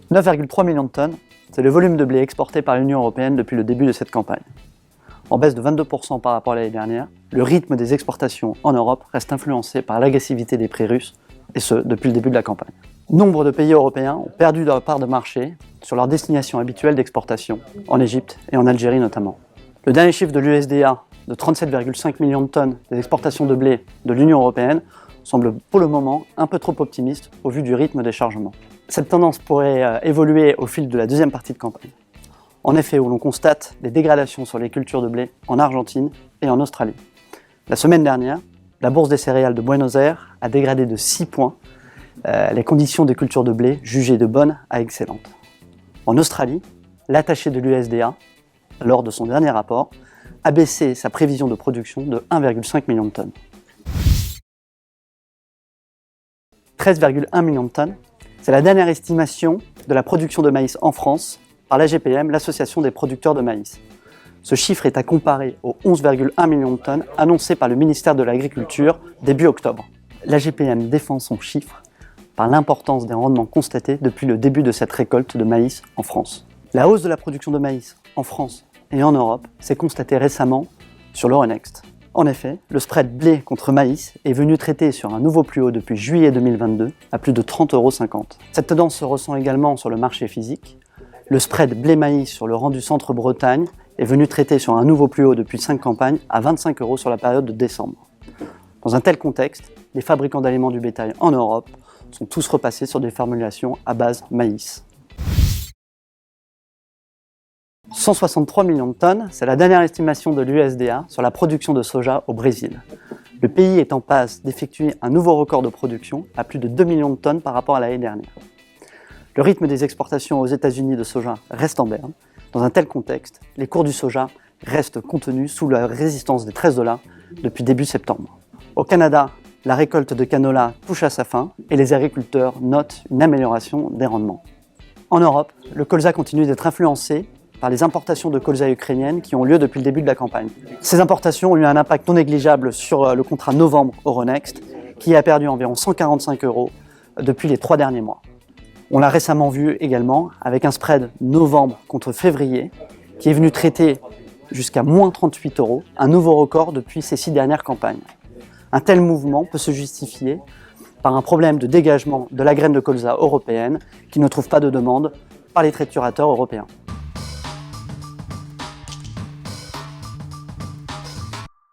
9,3 millions de tonnes, c'est le volume de blé exporté par l'Union européenne depuis le début de cette campagne. En baisse de 22% par rapport à l'année dernière, le rythme des exportations en Europe reste influencé par l'agressivité des prix russes, et ce, depuis le début de la campagne. Nombre de pays européens ont perdu leur part de marché sur leur destination habituelle d'exportation, en Égypte et en Algérie notamment. Le dernier chiffre de l'USDA de 37,5 millions de tonnes des exportations de blé de l'Union européenne semble pour le moment un peu trop optimiste au vu du rythme des chargements. Cette tendance pourrait évoluer au fil de la deuxième partie de campagne. En effet, où l'on constate des dégradations sur les cultures de blé en Argentine et en Australie. La semaine dernière, la bourse des céréales de Buenos Aires a dégradé de 6 points les conditions des cultures de blé jugées de bonnes à excellentes. En Australie, l'attaché de l'USDA, lors de son dernier rapport, a baissé sa prévision de production de 1,5 million de tonnes. 13,1 millions de tonnes, c'est la dernière estimation de la production de maïs en France par l'AGPM, l'Association des producteurs de maïs. Ce chiffre est à comparer aux 11,1 millions de tonnes annoncés par le ministère de l'Agriculture début octobre. L'AGPM défend son chiffre par l'importance des rendements constatés depuis le début de cette récolte de maïs en France. La hausse de la production de maïs en France et en Europe s'est constatée récemment sur l'Euronext. En effet, le spread blé contre maïs est venu traiter sur un nouveau plus haut depuis juillet 2022 à plus de 30,50 €. Cette tendance se ressent également sur le marché physique. Le spread blé-maïs sur le rang du centre Bretagne est venu traiter sur un nouveau plus haut depuis 5 campagnes à 25 € sur la période de décembre. Dans un tel contexte, les fabricants d'aliments du bétail en Europe sont tous repassés sur des formulations à base maïs. 163 millions de tonnes, c'est la dernière estimation de l'USDA sur la production de soja au Brésil. Le pays est en passe d'effectuer un nouveau record de production à plus de 2 millions de tonnes par rapport à l'année dernière. Le rythme des exportations aux États-Unis de soja reste en berne. Dans un tel contexte, les cours du soja restent contenus sous la résistance des 13 $ depuis début septembre. Au Canada, la récolte de canola touche à sa fin et les agriculteurs notent une amélioration des rendements. En Europe, le colza continue d'être influencé par les importations de colza ukrainiennes qui ont lieu depuis le début de la campagne. Ces importations ont eu un impact non négligeable sur le contrat novembre Euronext, qui a perdu environ 145 € depuis les 3 derniers mois. On l'a récemment vu également avec un spread novembre contre février qui est venu traiter jusqu'à moins 38 €, un nouveau record depuis ces 6 dernières campagnes. Un tel mouvement peut se justifier par un problème de dégagement de la graine de colza européenne qui ne trouve pas de demande par les triturateurs européens.